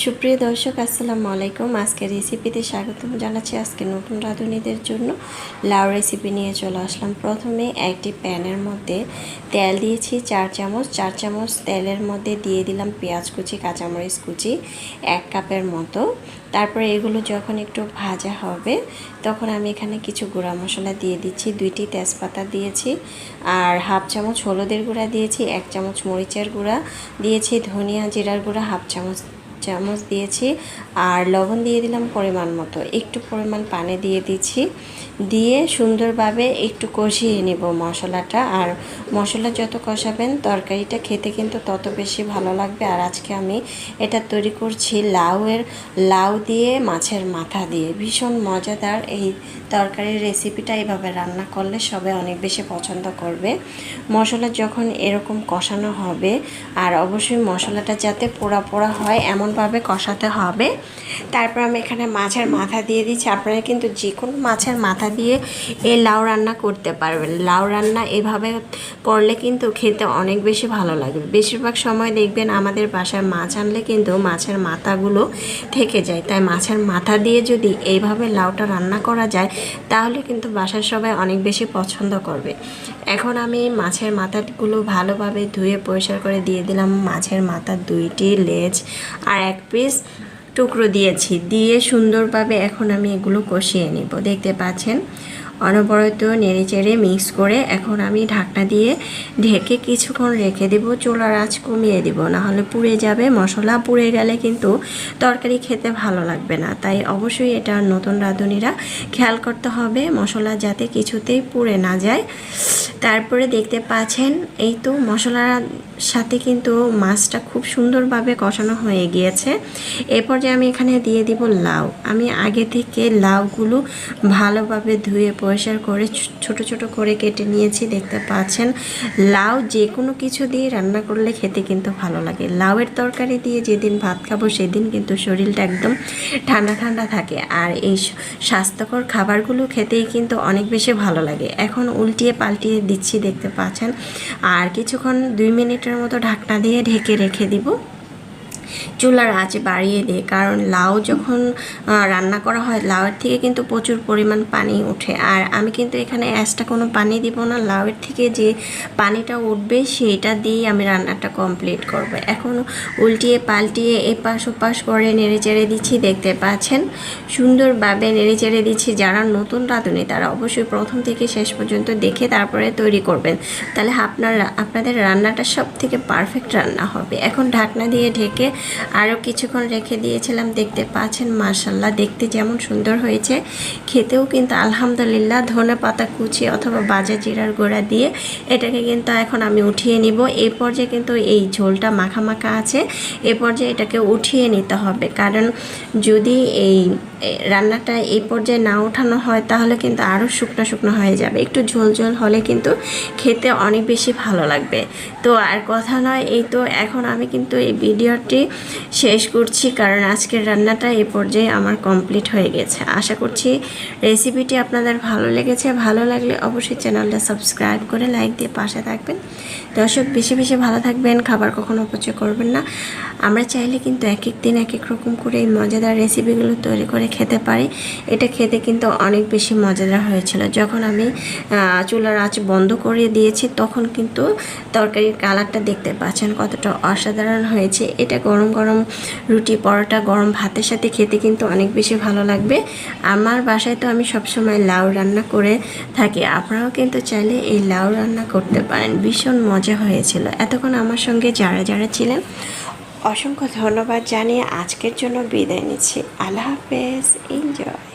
সুপ্রিয় দর্শক আসসালামু আলাইকুম। আজকে রেসিপিতে স্বাগতম জানাচ্ছি। আজকে নতুন রাঁধুনিদের জন্য লাউ রেসিপি নিয়ে চলে আসলাম। প্রথমে একটি প্যানের মধ্যে তেল দিয়েছি 4 চামচ। 4 চামচ তেলের মধ্যে দিয়ে দিলাম পেঁয়াজ কুচি, কাঁচামরিচ কুচি 1 কাপের মতো। তারপরে এগুলো যখন একটু ভাজা হবে তখন আমি এখানে কিছু গুঁড়া মশলা দিয়ে দিচ্ছি। 2টি তেজপাতা দিয়েছি, আর হাফ চামচ হলুদের গুঁড়া দিয়েছি, 1 চামচ মরিচের গুঁড়া দিয়েছি, ধনিয়া জিরার গুঁড়া হাফ চামচ দিয়েছি, আর লবণ দিয়ে দিলাম পরিমাণ মতো। একটু পরিমাণ পানি দিয়ে দিচ্ছি, দিয়ে সুন্দরভাবে একটু কষিয়ে নেব মশলাটা। আর মশলা যত কষাবেন তরকারিটা খেতে কিন্তু তত বেশি ভালো লাগবে। আর আজকে আমি এটা তৈরি করছি লাউ দিয়ে মাছের মাথা দিয়ে। ভীষণ মজাদার এই তরকারির রেসিপিটা। এইভাবে রান্না করলে সবাই অনেক বেশি পছন্দ করবে। মশলা যখন এরকম কষানো হবে, আর অবশ্যই মশলাটা যাতে পোড়া পোড়া হয় এমনভাবে কষাতে হবে। তারপর আমি এখানে মাছের মাথা দিয়ে দিচ্ছি। আপনারা কিন্তু যে কোনো মাছের মাথা দিয়ে এই লাউ রান্না করতে পারবেন। লাউ রান্না এভাবে করলে কিন্তু খেতে অনেক বেশি ভালো লাগে। বেশিরভাগ সময় দেখবেন আমাদের বাসায় মাছ আনলে কিন্তু মাছের মাথাগুলো থেকে যায়, তাই মাছের মাথা দিয়ে যদি এইভাবে লাউটা রান্না করা যায় তাহলে কিন্তু বাসার সবাই অনেক বেশি পছন্দ করবে। এখন আমি মাছের মাথাগুলো ভালোভাবে ধুয়ে পরিষ্কার করে দিয়ে দিলাম। মাছের মাথার 2টি লেজ আর 1 পিস টুকরো দিয়েছি, দিয়ে সুন্দরভাবে এখন আমি এগুলো কষিয়ে নেব। দেখতে পাচ্ছেন অনবরত নেড়েচেড়ে মিক্স করে এখন আমি ঢাকনা দিয়ে ঢেকে কিছুক্ষণ রেখে দেব। চুলার আঁচ কমিয়ে দেব, নাহলে পুড়ে যাবে। মশলা পুড়ে গেলে কিন্তু তরকারি খেতে ভালো লাগবে না। তাই অবশ্যই এটা নতুন রাঁধুনিরা খেয়াল করতে হবে মশলা যাতে কিছুতেই পুড়ে না যায়। তারপরে দেখতে পাচ্ছেন এই তো মশলার সাথে কিন্তু মাছটা খুব সুন্দরভাবে কষানো হয়ে গিয়েছে। এরপর যে আমি এখানে দিয়ে দিব লাউ। আমি আগে থেকে লাউগুলো ভালোভাবে ধুয়ে পরিষ্কার করে ছোট ছোট করে কেটে নিয়েছি। দেখতে পাচ্ছেন লাউ যে কোনো কিছু দিয়ে রান্না করলে খেতে কিন্তু ভালো লাগে। লাউয়ের তরকারি দিয়ে যেদিন ভাত খাবো সেদিন কিন্তু শরীরটা একদম ঠান্ডা ঠান্ডা থাকে, আর এই স্বাস্থ্যকর খাবারগুলো খেতেই কিন্তু অনেক বেশি ভালো লাগে। এখন উল্টিয়ে পাল্টিয়ে দিচ্ছি, দেখতে পাচ্ছেন। আর কিছুক্ষণ 2 মিনিটের মতো ঢাকনা দিয়ে ঢেকে রেখে দিব চুলার আঁচ বাড়িয়ে দিয়ে। কারণ লাউ যখন রান্না করা হয় লাউয়ের থেকে কিন্তু প্রচুর পরিমাণ পানি ওঠে, আর আমি কিন্তু এখানে এক্সট্রা কোনো পানি দিব না। লাউয়ের থেকে যে পানিটা উঠবে সেইটা দিয়েই আমি রান্নাটা কমপ্লিট করব। এখন উল্টিয়ে পাল্টিয়ে এপাশ ওপাশ করে নেড়ে চেড়ে দিচ্ছি। দেখতে পাচ্ছেন সুন্দরভাবে নেড়ে চেড়ে দিচ্ছি। যারা নতুন রাঁধুনি তারা অবশ্যই প্রথম থেকে শেষ পর্যন্ত দেখে তারপরে তৈরি করবেন, তাহলে আপনাদের রান্নাটা সব থেকে পারফেক্ট রান্না হবে। এখন ঢাকনা দিয়ে ঢেকে আরও কিছুক্ষণ রেখে দিয়েছিলাম। দেখতে পাচ্ছেন মাশাআল্লাহ দেখতে যেমন সুন্দর হয়েছে, খেতেও কিন্তু আলহামদুলিল্লাহ। ধনে পাতা কুচি অথবা ভাজা জিরার গুঁড়া দিয়ে এটাকে কিন্তু এখন আমি উঠিয়ে নিব। এই পর্যায়ে কিন্তু এই ঝোলটা মাখা মাখা আছে, এই পর্যায়ে এটাকে উঠিয়ে নিতে হবে। কারণ যদি এই রান্নাটা এই পর্যায়ে না ওঠানো হয় তাহলে কিন্তু আরও শুকনো শুকনো হয়ে যাবে। একটু ঝোল ঝোল হলে কিন্তু খেতে অনেক বেশি ভালো লাগবে। তো আর কথা নয়, এই তো এখন আমি কিন্তু এই ভিডিওটি শেষ করছি, কারণ আজকের রান্নাটা এই পর্যায়ে আমার কমপ্লিট হয়ে গেছে। আশা করছি রেসিপিটি আপনাদের ভালো লেগেছে। ভালো লাগলে অবশ্যই চ্যানেলটা সাবস্ক্রাইব করে লাইক দিয়ে পাশে থাকবেন। দর্শক বেশি বেশি ভালো থাকবেন, খাবার কখনো অপচয় করবেন না। আমরা চাইলে কিন্তু এক এক দিন এক এক রকম করে এই মজাদার রেসিপিগুলো তৈরি করে খেতে পারি। এটা খেতে কিন্তু অনেক বেশি মজাদার হয়েছিল। যখন আমি চুলার আঁচ বন্ধ করে দিয়েছি তখন কিন্তু তরকারির কালারটা দেখতে পাচ্ছেন কতটা অসাধারণ হয়েছে। এটা গরম গরম রুটি, পরোটা, গরম ভাতের সাথে খেতে কিন্তু অনেক বেশি ভালো লাগবে। আমার বাসায় তো আমি সবসময় লাউ রান্না করে থাকি, আপনারাও কিন্তু চাইলে এই লাউ রান্না করতে পারেন। ভীষণ মজা হয়েছিল। এতক্ষণ আমার সঙ্গে যারা যারা ছিলেন অসংখ্য ধন্যবাদ জানিয়ে আজকের জন্য বিদায় নিচ্ছি। আল্লাহ হাফেজ। এনজয়।